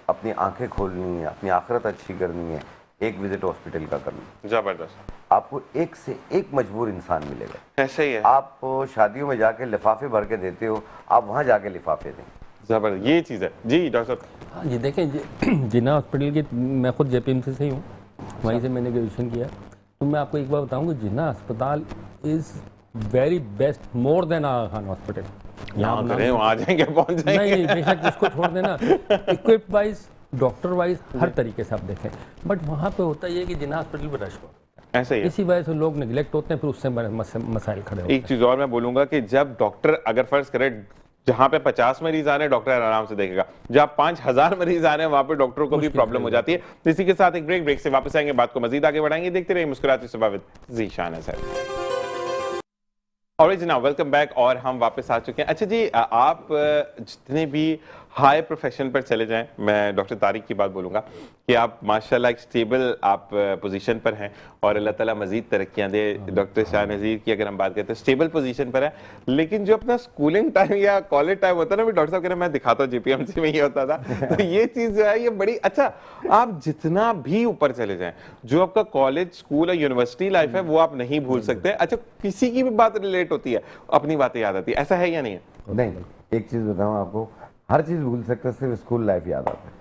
अपनी आंखें खोलनी है, अपनी आखिरत अच्छी करनी है, एक विजिट हॉस्पिटल का करना। जबरदस्त। आपको एक से एक मजबूर इंसान मिलेगा। ऐसे ही है। आप शादियों में जाके लिफाफे भर के देते हो, आप वहां जाके लिफाफे दें। जबरदस्त, ये चीज़ है जी डॉक्टर साहब। हाँ, ये देखें जिना हॉस्पिटल की, मैं खुद जेपीएमसी से ही हूँ, वहीं से मैंने ग्रेजुएशन किया। तो मैं आपको एक बार बताऊँगा, जिना अस्पताल is very best, more than Aga Khan hospital. यहाँ करें वहाँ जाएंगे, पहुँच जाएंगे। नहीं, बेशक उसको छोड़ देना, इक्विप वाइज, डॉक्टर वाइज, हर तरीके से आप देखें। बट वहाँ पे होता ये कि जिना हॉस्पिटल में रश बहुत, ऐसा ही है। इसी वजह से लोग निगलेक्ट होते हैं, फिर उससे मसाइल खड़े होते हैं। एक चीज और मैं बोलूंगा कि जब डॉक्टर, अगर फर्ज करे जहां पे 50 मरीज आ रहे हैं डॉक्टर आराम से देखेगा, जहां 5,000 मरीज आ रहे हैं वहां पे डॉक्टरों को भी प्रॉब्लम हो जाती है। तो इसी के साथ एक ब्रेक से वापस आएंगे, बात को मजीद आगे बढ़ाएंगे। देखते रहिए मुस्कुराती सुबह विद ज़ीशान है। और जनाब वेलकम बैक, और हम वापस आ चुके हैं। अच्छा जी, आप जितने भी हाई प्रोफेशन पर चले जाएं, मैं डॉक्टर तारिक की बात बोलूँगा कि आप माशाल्लाह एक स्टेबल आप पोजीशन पर हैं, और अल्लाह ताला मजीद तरक्कियां दे। डॉक्टर शाह नज़ीर की अगर हम बात करते हैं, स्टेबल पोजीशन पर है, लेकिन जो अपना स्कूलिंग टाइम या कॉलेज टाइम होता है ना, भी डॉक्टर साहब कह रहे हैं मैं दिखाता हूँ जेपीएमसी में ये होता था। तो ये चीज़ जो है ये बड़ी अच्छा, आप जितना भी ऊपर चले जाएं, जो आपका कॉलेज, स्कूल और यूनिवर्सिटी लाइफ है वो आप नहीं भूल सकते। अच्छा, किसी की भी बात रिलेट होती है, अपनी बातें याद आती है, ऐसा है या नहीं है? नहीं, एक चीज बताऊं आपको, हर चीज भूल सकते हैं, सिर्फ स्कूल लाइफ याद आता है।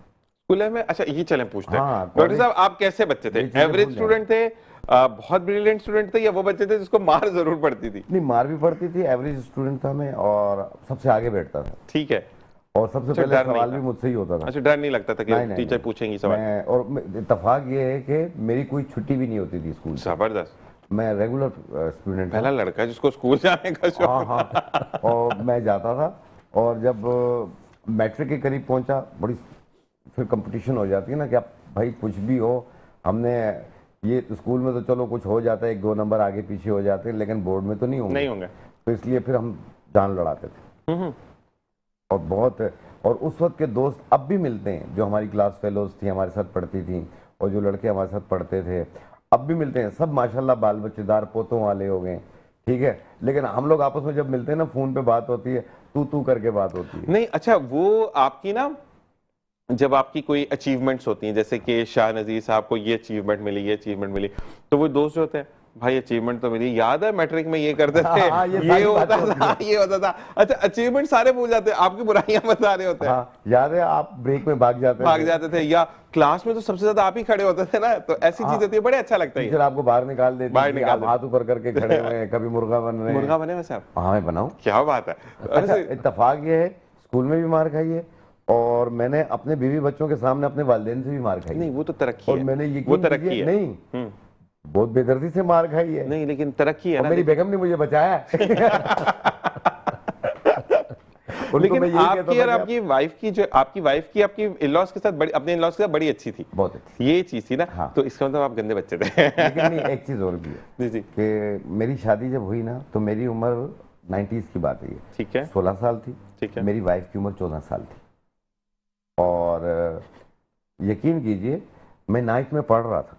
स्कूल में अच्छा ये चलें पूछते हैं। हाँ, डॉक्टर साहब आप कैसे बच्चे थे? ये चीजें एवरेज भूल स्टूडेंट थे, बहुत ब्रिलियंट स्टूडेंट थे, या वो बच्चे थे जिसको मार जरूर पड़ती थी? नहीं, मार भी पड़ती थी, एवरेज स्टूडेंट था मैं, और सबसे आगे बैठता था, ठीक है। और सबसे अच्छा, पहले डर नहीं सवाल था? भी मुझसे ही होता था। अच्छा, डर नहीं लगता था कि टीचर पूछेंगी सवाल? और इत्तेफाक ये है कि मेरी कोई छुट्टी भी नहीं होती थी स्कूल से। जबरदस्त। मैं रेगुलर स्टूडेंट था। पहला लड़का जिसको स्कूल जाने का शौक। हाँ हाँ, और मैं जाता था, और जब मैट्रिक के करीब पहुंचा, बड़ी फिर कंपटीशन हो जाती है ना कि आप भाई कुछ भी हो, हमने ये स्कूल में तो चलो कुछ हो जाता है, 1-2 नंबर आगे पीछे हो जाते हैं, लेकिन बोर्ड में तो नहीं होंगे। तो इसलिए फिर हम जान लड़ाते थे। और बहुत, और उस वक्त के दोस्त अब भी मिलते हैं, जो हमारी क्लास फेलोज थी, हमारे साथ पढ़ती थी, और जो लड़के हमारे साथ पढ़ते थे अब भी मिलते हैं। सब माशाल्लाह बाल बच्चेदार, पोतों वाले हो गए, ठीक है। लेकिन हम लोग आपस में जब मिलते हैं ना, फोन पे बात होती है, तू करके बात होती है। नहीं, अच्छा वो आपकी ना, जब आपकी कोई अचीवमेंट्स होती हैं, जैसे कि शाह नज़ीर साहब को ये अचीवमेंट मिली, ये अचीवमेंट मिली, तो वो दोस्त जो होते हैं, भाई अचीवमेंट तो मिली, याद है मैट्रिक में ये करते थे, हाँ, ये होता था, ये होता था। अच्छा, अचीवमेंट सारे भूल जाते हैं, आपकी बुराइयां बता रहे होते हैं। हाँ, याद है आप ब्रेक में भाग जाते थे, या क्लास में तो सबसे ज्यादा आप ही खड़े होते थे ना, तो ऐसी चीज होती है, बड़े अच्छा लगता है। टीचर आपको बाहर निकाल देती है, आप हाथ ऊपर करके खड़े हुए हैं, कभी मुर्गा बन रहे हैं। मुर्गा बने वैसे आप? हाँ, मैं बनाऊं, क्या बात है। अच्छा, इत्तेफाक ये है, स्कूल में भी मार खाई है, और मैंने अपने बीवी बच्चों के सामने अपने वालिदैन से भी मार खाई है। नहीं, वो तो तरक्की और है, मैंने वो तरक्की है। नहीं, बहुत बेदर्दी से मार खाई है। नहीं, लेकिन तरक्की है ना। मेरी बेगम ने मुझे बचाया। लेकिन आपकी और आपकी वाइफ की, जो आपकी वाइफ की आपकी इन-लॉज के साथ बड़ी, अपने इन-लॉज के साथ बड़ी अच्छी थी, बहुत अच्छी, ये चीज थी ना। हाँ। तो इसका मतलब आप गंदे बच्चे थे। लेकिन नहीं, एक चीज और भी है जी जी, कि मेरी शादी जब हुई ना, तो मेरी उम्र 90s की बात है, ठीक है, 16 साल थी, ठीक है। मेरी वाइफ की उम्र 14 साल थी। और यकीन कीजिए, मैं 9th में पढ़ रहा था,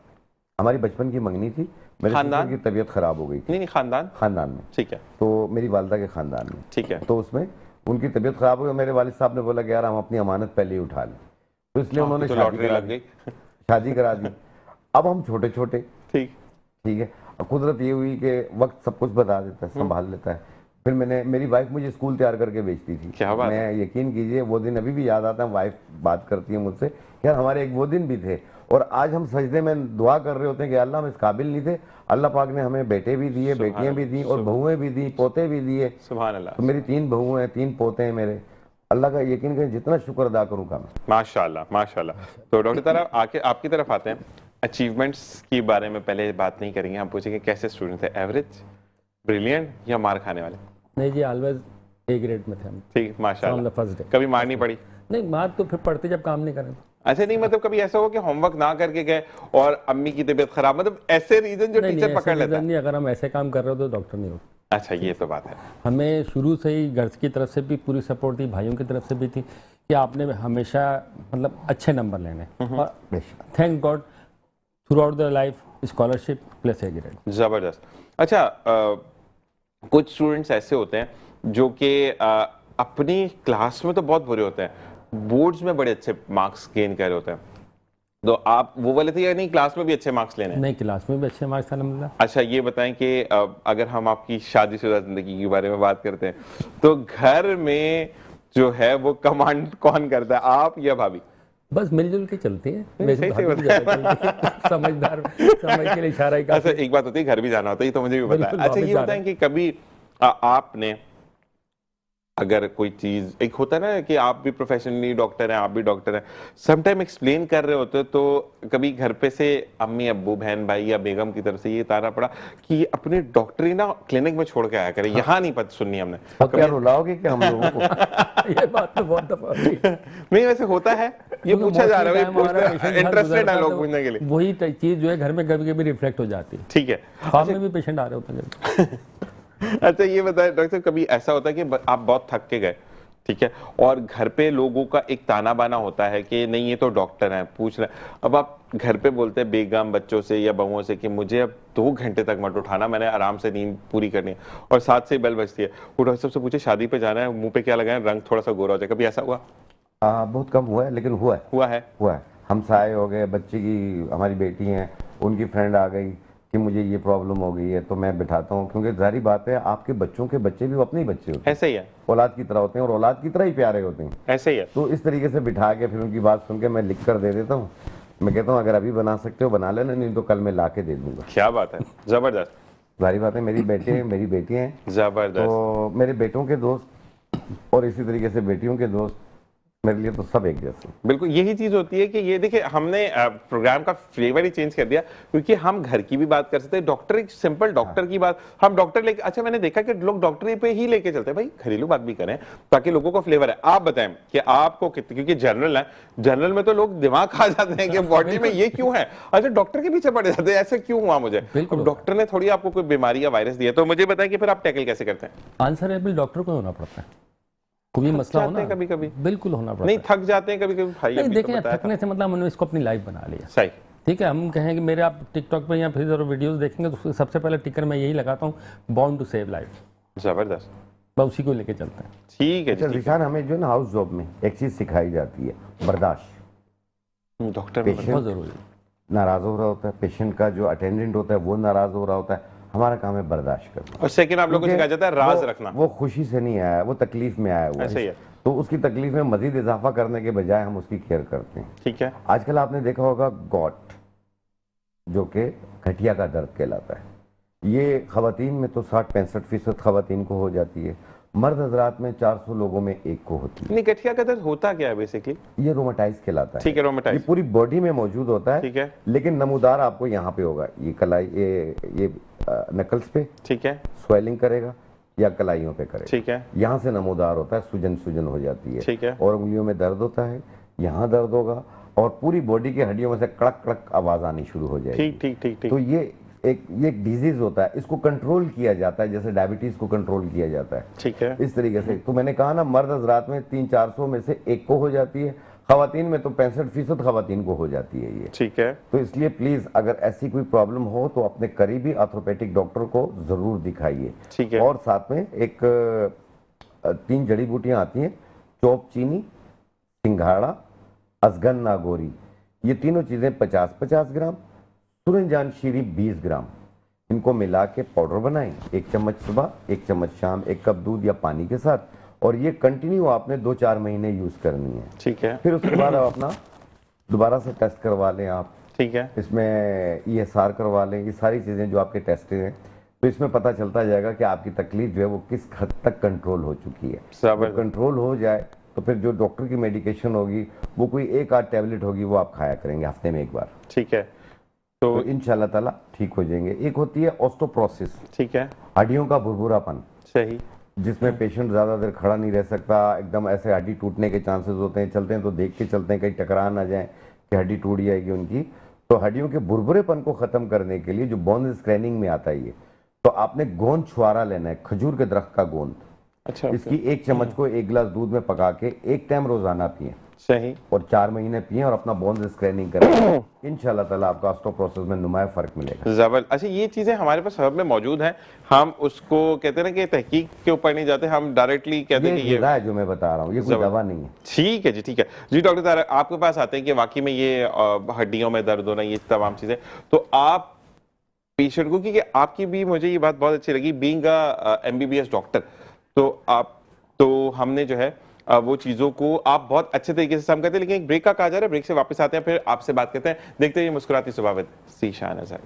हमारी बचपन की मंगनी थी, मेरे खानदान? सिस्टर की तबीयत खराब हो गई थी। नहीं खानदान, खानदान में, ठीक है, तो मेरी वालदा के खानदान में, ठीक है, तो उसमें उनकी तबीयत खराब हो गई। मेरे वालिद साहब ने बोला कि यार हम अपनी अमानत पहले ही उठा लें, तो इसलिए उन्होंने तो शादी लॉटरी करा लग दी। गई। शादी करा दी। अब हम छोटे छोटे, ठीक, ठीक है। और कुदरत ये हुई कि वक्त सब कुछ बता देता है, संभाल लेता है। फिर मेरी वाइफ मुझे स्कूल तैयार करके भेजती थी। क्या बात मैं यकीन कीजिए वो दिन अभी भी याद आता है। वाइफ बात करती है मुझसे, यार हमारे एक वो दिन भी थे। और आज हम सजदे में दुआ कर रहे होते हैं कि अल्लाह हम इस काबिल नहीं थे, अल्लाह पाक ने हमें बेटे भी दिए, बेटियां भी दी और बहुएं भी दी, पोते भी दिए। सुभान अल्लाह, तो मेरी 3 बहुएं हैं, 3 पोते हैं मेरे। अल्लाह का यकीन करें, जितना शुक्र अदा करूँ कम। माशाल्लाह माशाल्लाह। तो डॉक्टर तरफ आके आपकी तरफ आते हैं, अचीवमेंट्स के बारे में पहले बात नहीं करेंगे, हम पूछेंगे कैसे स्टूडेंट थे, एवरेज, ब्रिलियंट या मार खाने वाले? नहीं जी, ऑलवेज ए ग्रेड में थे हम ठीक, फ्रॉम द माशाल्लाह। First day. कभी मार नहीं पड़ी? नहीं, मार तो फिर पढ़ते जब काम नहीं करें। अच्छा, नहीं मतलब कभी ऐसा हो कि होमवर्क ना करके गए और अम्मी की तबीयत खराब, मतलब ऐसे रीजन जो नहीं टीचर नहीं, पकड़ ऐसे लेता रीजन है? नहीं, अगर हम ऐसे काम कर रहे हो तो डॉक्टर नहीं हो। अच्छा, ये तो बात है। हमें शुरू से ही घर की तरफ से भी पूरी सपोर्ट थी, भाइयों की तरफ से भी थी कि आपने हमेशा मतलब अच्छे नंबर लेने, और thank God through out the life scholarship plus A grade. जबरदस्त। अच्छा, कुछ स्टूडेंट्स ऐसे होते हैं जो कि अपनी क्लास में तो बहुत बुरे होते हैं, बोर्ड्स में बड़े अच्छे मार्क्स गेन कर रहे होते हैं, तो आप वो वाले थे या नहीं क्लास में भी अच्छे मार्क्स लेने हैं? नहीं, क्लास में भी अच्छे मार्क्स अलहमदिल्ला। अच्छा, ये बताएं कि अगर हम आपकी शादीशुदा जिंदगी के बारे में बात करते हैं तो घर में जो है वो कमांड कौन करता है, आप या भाभी? बस मिलजुल के चलती है। सही वैसे से भाभी भी ज्यादा चलती है। समझदार, समझ के लिए इशारा ही अच्छा, काफी। एक बात होती है घर भी जाना होता है, ये तो मुझे भी पता है। बिल्कुल, अच्छा, वापस ये जाना बताएं है। कि कभी आपने अगर कोई चीज, एक होता है ना कि आप भी प्रोफेशनली डॉक्टर हैं, आप भी डॉक्टर हैं, समटाइम एक्सप्लेन कर रहे होते हो तो कभी घर पे से अम्मी अब्बू बहन भाई या बेगम की तरफ से ये ताना पड़ा कि अपनी डॉक्टरी ना क्लिनिक में छोड़ के आया करें, यहाँ नहीं पता सुननी हमने? अब क्या रुलाओगे कि हम लोगों को? ये बात तो बहुत दफा हुई है। नहीं वैसे होता है, ये पूछा जा रहा है, इंटरेस्टेड है लोग पूछने के लिए। वही चीज जो है घर में कभी कभी रिफ्लेक्ट हो जाती है। ठीक है। ख्वाब में भी पेशेंट आ रहे होते हैं। अच्छा, ये बताएं डॉक्टर, कभी ऐसा होता है कि आप बहुत थक के गए, ठीक है, और घर पे लोगों का एक ताना बाना होता है कि नहीं ये तो डॉक्टर हैं, पूछ रहे हैं, अब आप घर पे बोलते हैं बेगम बच्चों से या बहुओं से कि मुझे अब 2 घंटे तक मत उठाना, मैंने आराम से नींद पूरी करनी है, और 7 से बेल बजती है, वो डॉक्टर साहब से पूछे शादी पे जाना है, मुंह पे क्या लगाए, रंग थोड़ा सा गोरा हो जाए, कभी ऐसा हुआ? बहुत कम हुआ है, लेकिन हुआ है। हुआ है। हमसाए हो गए, बच्चे की, हमारी बेटी हैं, उनकी फ्रेंड आ गई कि मुझे ये प्रॉब्लम हो गई है, तो मैं बिठाता हूँ, क्योंकि जाहिर बात है आपके बच्चों के बच्चे भी वो अपने ही बच्चे होते हैं, ऐसे ही है, औलाद की तरह होते हैं और औलाद की तरह ही प्यारे होते हैं। ऐसे ही है। तो इस तरीके से बिठा के फिर उनकी बात सुन के मैं लिख कर दे देता हूँ। मैं कहता हूँ अगर अभी बना सकते हो बना लेना, नहीं तो कल मैं ला के दे दूंगा। क्या बात है, जबरदस्त, जाहिर बात है मेरी बेटे हैं, मेरी बेटियाँ हैं, जबरदस्त। तो मेरे बेटों के दोस्त और इसी तरीके से बेटियों के दोस्त, मेरे लिए तो सब एक जैसे। बिल्कुल यही चीज होती है कि ये देखिए हमने प्रोग्राम का फ्लेवर ही चेंज कर दिया, क्योंकि हम घर की भी बात कर सकते हैं, डॉक्टर, एक सिंपल डॉक्टर की बात हम डॉक्टर लेके, अच्छा मैंने देखा कि लोग डॉक्टरी पे ही लेके चलते हैं, भाई घरेलू बात भी करें ताकि लोगों को फ्लेवर है। आप बताएं कि आपको कितने, क्योंकि जनरल है, जनरल में तो लोग दिमाग खा जाते हैं कि बॉडी में ये क्यों है, अच्छा डॉक्टर के पीछे पड़ जाते हैं, ऐसे क्यों हुआ मुझे, डॉक्टर ने थोड़ी आपको कोई बीमारी या वायरस दिया, तो मुझे बताएं कि फिर आप टैकल कैसे करते हैं? आंसरेबल डॉक्टर को होना पड़ता है, कोई मसला हो ना, कभी कभी बिल्कुल होना पड़ता नहीं, है। थक जाते हैं कभी कभी भाई, नहीं अभी तो देखें, बताया था। थकने से मतलब हमने इसको अपनी लाइफ बना लिया। सही, ठीक है, हम कहें कि मेरे आप टिकटॉक पे या फिर वीडियोस देखेंगे तो सबसे पहले टिकर मैं यही लगाता हूँ, बॉर्न टू सेव लाइफ, जबरदस्त, बस उसी को लेके चलते हैं। ठीक है अच्छा जी, जिशान, हमें जो है ना हाउस जॉब में एक चीज सिखाई जाती है, बर्दाश्त। डॉक्टर बहुत जरूरी है। नाराज हो रहा होता है पेशेंट का, जो अटेंडेंट होता है वो नाराज हो रहा होता है, हमारा काम है बर्दाश्त करना। और सेकंड आप लोगों को सिखाया जाता है राज वो- रखना, वो खुशी से नहीं आया, वो तकलीफ में आया हुआ ऐसे ही है। तो उसकी तकलीफ में मजीद इजाफा करने के बजाय हम उसकी केयर करते हैं। ठीक है, आजकल आपने देखा होगा गॉट, जो कि घटिया का दर्द कहलाता है, ये खवातीन में तो 60-65% खवातीन को हो जाती है, मर्द हजरात में 400 लोगों में 1 को होती है। नहीं गठिया का दर्द होता क्या है बेसिकली? ये रोमाटाइज कहलाता है। ठीक है, ये रोमेटाइज, पूरी बॉडी में मौजूद होता है, ठीक है, लेकिन नमूदार आपको यहाँ पे होगा, ये कलाई, ये नकल्स पे ठीक है, स्वेलिंग करेगा या कलाइयों पे करेगा, ठीक है, यहाँ से नमूदार होता है, सूजन सूजन हो जाती है, ठीक है, और उंगलियों में दर्द होता है, यहाँ दर्द होगा, और पूरी बॉडी की हड्डियों में से कड़क कड़क आवाज आनी शुरू हो जाएगी। ठीक ठीक ठीक ठीक, तो ये एक डिजीज होता है, इसको कंट्रोल किया जाता है, जैसे डायबिटीज को कंट्रोल किया जाता है, ठीक है, इस तरीके से। तो मैंने कहा ना, मर्द हजरात में 300-400 में से 1 को हो जाती है, खवातीन में तो 65% खवातीन को हो जाती है ये। ठीक है, तो इसलिए प्लीज अगर ऐसी कोई प्रॉब्लम हो तो अपने करीबी ऑर्थोपेडिक डॉक्टर को जरूर दिखाइए। ठीक है। और साथ में एक 3 जड़ी बूटियां आती हैं, चौप चीनी, सिंघाड़ा, अजगन नागौरी, ये तीनों चीजें 50-50 ग्राम, सूरजजान शीरी 20 ग्राम, इनको मिला के पाउडर बनाएं, 1 चम्मच सुबह, 1 चम्मच शाम, 1 कप दूध या पानी के साथ, और ये कंटिन्यू आपने 2-4 महीने यूज करनी है। ठीक है, फिर उसके बाद आप अपना दोबारा से टेस्ट करवा लें आप, ठीक है, इसमें ESR करवा लें, ये सारी चीज़ें जो आपके टेस्ट हैं, तो इसमें पता चलता जाएगा कि आपकी तकलीफ जो है वो किस हद तक कंट्रोल हो चुकी है। जब कंट्रोल हो जाए तो फिर जो डॉक्टर की मेडिकेशन होगी वो कोई 1-8 टैबलेट होगी, वो आप खाया करेंगे हफ्ते में 1 बार। ठीक है, तो इंशाल्लाह ताला ठीक हो जाएंगे। एक होती है ऑस्टोप्रोसिस, ठीक है, हड्डियों का भुरभुरापन, सही, जिसमें पेशेंट ज़्यादा देर खड़ा नहीं रह सकता, एकदम ऐसे हड्डी टूटने के चांसेस होते हैं, चलते हैं तो देख के चलते हैं कहीं टकरा ना जाए कि हड्डी टूट जाएगी उनकी। तो हड्डियों के भुरभुरेपन को ख़त्म करने के लिए जो बोन स्क्रैनिंग में आता है ये, तो आपने गोंद छुआरा लेना है, खजूर के दरख्त का गोंद। अच्छा, इसकी 1 चम्मच को 1 गिलास दूध में पका के 1 टाइम रोजाना पिए, सही, और 4 महीने पिए और अपना बोन स्क्रैनिंग करें। इंशाल्लाह ताला आपका ऑस्टोप्रोसिस में नुमाया फर्क मिलेगा। जबरदस्त। अच्छा, ये चीजें हमारे पास सब में मौजूद हैं, हम उसको कहते हैं ना कि तहकीक के ऊपर नहीं जाते, हम डायरेक्टली कहते हैं कि ये है जो मैं बता रहा हूँ, ये कोई दवा नहीं है। ठीक है जी, ठीक है जी। डॉक्टर तारा, आपके पास आते हैं कि वाकई में ये हड्डियों में दर्द होना, ये तमाम चीजें, तो आप पेशेंट को, क्योंकि आपकी भी मुझे ये बात बहुत अच्छी लगी, बीइंग MBBS डॉक्टर, तो हमने जो है वो चीजों को आप बहुत अच्छे तरीके से समझते हैं। लेकिन एक ब्रेक का कहा जा रहा है, ब्रेक से वापस आते हैं, फिर आपसे बात करते हैं। देखते हैं ये मुस्कुराती सुबह विद ज़ीशान अज़हर।